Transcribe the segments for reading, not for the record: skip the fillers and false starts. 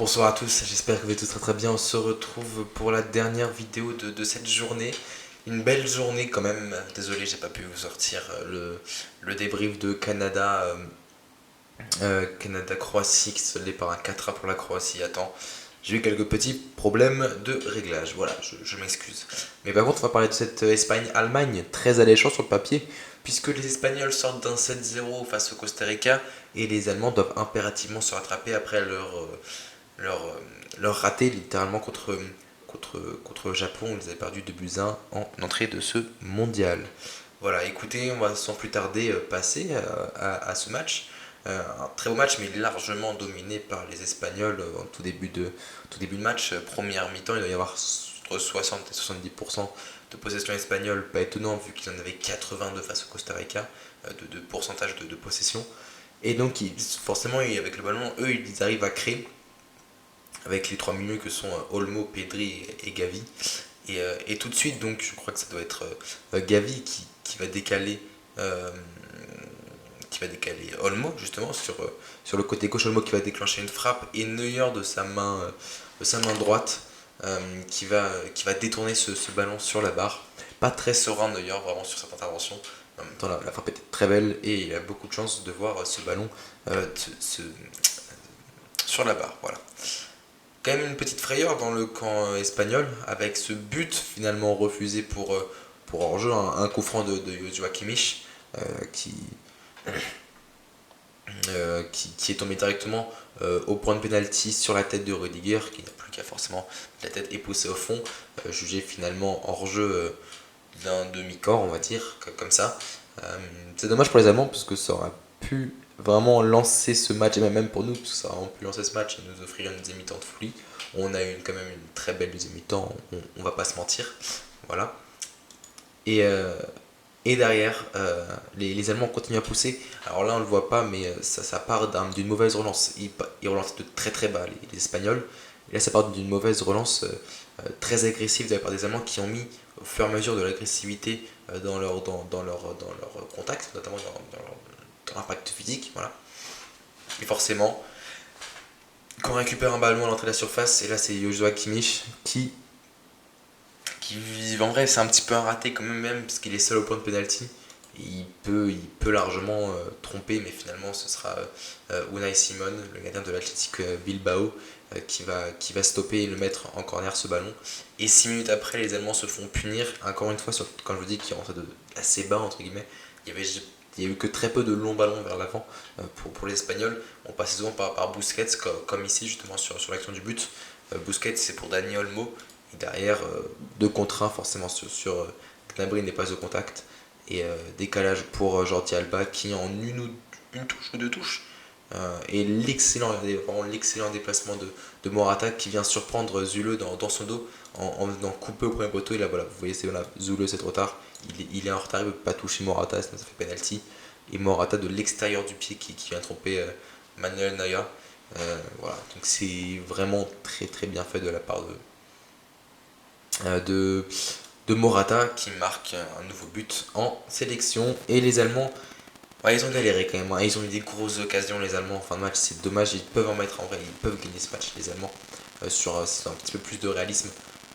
Bonsoir à tous, j'espère que vous allez tous très bien. On se retrouve pour la dernière vidéo de cette journée. Une belle journée quand même. Désolé, j'ai pas pu vous sortir le débrief de Canada-Croatie qui se soldait par un 4-1 pour la Croatie. Attends, j'ai eu quelques petits problèmes de réglage. Voilà, je m'excuse. Mais par contre, on va parler de cette Espagne-Allemagne très alléchant sur le papier, puisque les Espagnols sortent d'un 7-0 face au Costa Rica et les Allemands doivent impérativement se rattraper après leur, leur raté littéralement contre le Japon. Ils avaient perdu 2 buts 1 en entrée de ce mondial. Voilà, écoutez, on va sans plus tarder passer à ce match. Un très beau match, mais largement dominé par les Espagnols en tout début de match. Première mi-temps, il doit y avoir entre 60 et 70% de possession espagnole. Pas étonnant vu qu'ils en avaient 82 face au Costa Rica de pourcentage de possession. Et donc, forcément, avec le ballon, eux, ils arrivent à créer avec les trois milieux que sont Olmo, Pedri et Gavi. Et tout de suite, donc, je crois que ça doit être Gavi qui va décaler. Qui va décaler Olmo justement sur le côté gauche. Olmo qui va déclencher une frappe et Neuer de sa main droite qui va détourner ce ballon sur la barre. Pas très serein Neuer vraiment sur cette intervention. En même temps, la frappe était très belle et il a beaucoup de chance de voir ce ballon sur la barre. Voilà. Quand même une petite frayeur dans le camp espagnol avec ce but finalement refusé pour hors-jeu, un coup franc de Joshua Kimmich euh, qui, qui est tombé directement au point de pénalty sur la tête de Rudiger qui n'a plus qu'à forcément la tête est poussée au fond, jugé finalement hors-jeu d'un demi-corps on va dire, comme ça. C'est dommage pour les Allemands parce que ça aurait pu vraiment lancer ce match, et même pour nous, parce que ça aurait vraiment pu lancer ce match et nous offrir une deuxième mi-temps de folie. On a eu quand même une très belle deuxième mi-temps, on va pas se mentir. Voilà. Et, euh, et derrière, les Allemands continuent à pousser. Alors là, on le voit pas, mais ça part d'une mauvaise relance. Ils relancent de très très bas, les Espagnols. Et là, ça part d'une mauvaise relance très agressive de la part des Allemands qui ont mis au fur et à mesure de l'agressivité dans leur contact, notamment dans l'impact physique. Voilà. Et forcément, quand on récupère un ballon à l'entrée de la surface, et là c'est Joshua Kimmich qui en vrai c'est un petit peu un raté quand même parce qu'il est seul au point de penalty. Il peut largement tromper, mais finalement ce sera Unai Simon, le gardien de l'Athletic Bilbao, qui va stopper et le mettre en corner ce ballon. Et 6 minutes après, les Allemands se font punir, encore une fois, quand je vous dis qu'ils rentraient assez bas, entre guillemets, il y a eu que très peu de longs ballons vers l'avant pour les Espagnols. On passait souvent par Busquets, comme ici justement sur l'action du but. Busquets c'est pour Dani Olmo, et derrière 2 contre 1 forcément sur Gnabry n'est pas au contact. Et décalage pour Jordi Alba qui en une touche ou deux touches. Et l'excellent déplacement de Morata qui vient surprendre Zule dans son dos en venant couper au premier poteau. Et là, voilà, vous voyez, c'est voilà, Zule, c'est trop tard. Il est en retard, il ne peut pas toucher Morata, sinon ça fait penalty. Et Morata de l'extérieur du pied qui vient tromper Manuel Neuer. Voilà, donc c'est vraiment très très bien fait de la part euh, de, de Morata qui marque un nouveau but en sélection. Et les Allemands, ouais, ils ont galéré quand même, hein. Ils ont eu des grosses occasions, les Allemands, en fin de match. C'est dommage, ils peuvent en mettre en vrai, ils peuvent gagner ce match, les Allemands, sur un petit peu plus de réalisme.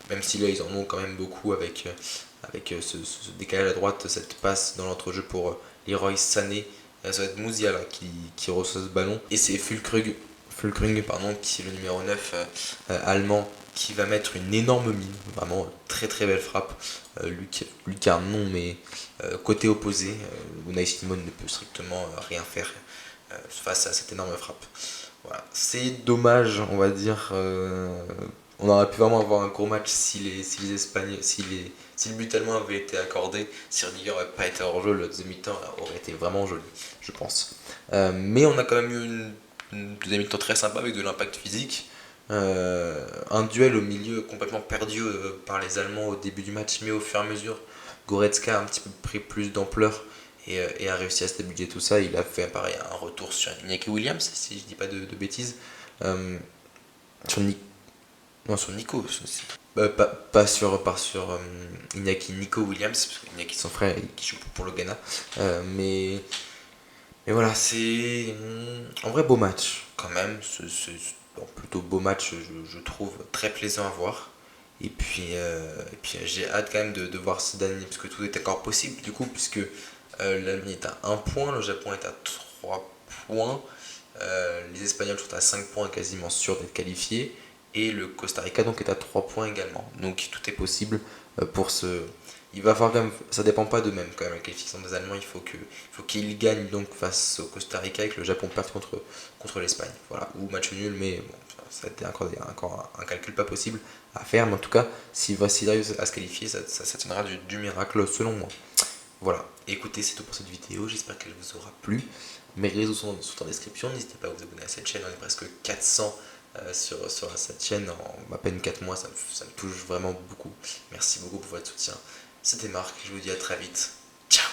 Même si là, ils en ont quand même beaucoup avec ce décalage à droite, cette passe dans l'entrejeu pour Leroy Sané. Ça va être Musiala qui reçoit ce ballon. Et c'est Fulkrug pardon, qui est le numéro 9 allemand, qui va mettre une énorme mine. Vraiment, très très belle frappe. Lucarne non, mais côté opposé, Unai Simon ne peut strictement rien faire face à cette énorme frappe. Voilà. C'est dommage, on va dire. On aurait pu vraiment avoir un gros match si les Espagnols, si le but allemand avait été accordé, si Rudiger n'avait pas été hors jeu, le deuxième mi-temps aurait été vraiment joli, je pense. Mais on a quand même eu une deuxième mi-temps très sympa avec de l'impact physique. Un duel au milieu complètement perdu par les Allemands au début du match, mais au fur et à mesure, Goretzka a un petit peu pris plus d'ampleur et a réussi à stabiliser tout ça. Il a fait pareil un retour sur Iñaki Williams, si je dis pas de bêtises. Sur, Ni- non, sur Nico. Pas sur Iñaki Nico Williams, parce que Iñaki son frère qui joue pour le Ghana. Mais voilà, c'est un vrai beau match quand même. bon, plutôt beau match, je trouve très plaisant à voir. Et puis j'ai hâte quand même de voir cette année, parce que tout est encore possible du coup, puisque l'Allemagne est à 1 point, le Japon est à 3 points, les Espagnols sont à 5 points quasiment sûrs d'être qualifiés, et le Costa Rica donc est à 3 points également. Donc tout est possible pour ce. Il va falloir quand même, ça dépend pas d'eux-mêmes quand même, la qualification des Allemands, il faut qu'ils gagnent donc face au Costa Rica et que le Japon perde contre l'Espagne. Voilà, ou match nul, mais bon, ça a été encore un calcul pas possible à faire, mais en tout cas, s'il arrive à se qualifier, ça tiendra du miracle selon moi. Voilà, écoutez, c'est tout pour cette vidéo, j'espère qu'elle vous aura plu. Mes réseaux sont en description, n'hésitez pas à vous abonner à cette chaîne, on est presque 400 sur cette chaîne en à peine 4 mois, ça me touche vraiment beaucoup. Merci beaucoup pour votre soutien. C'était Marc, je vous dis à très vite. Ciao.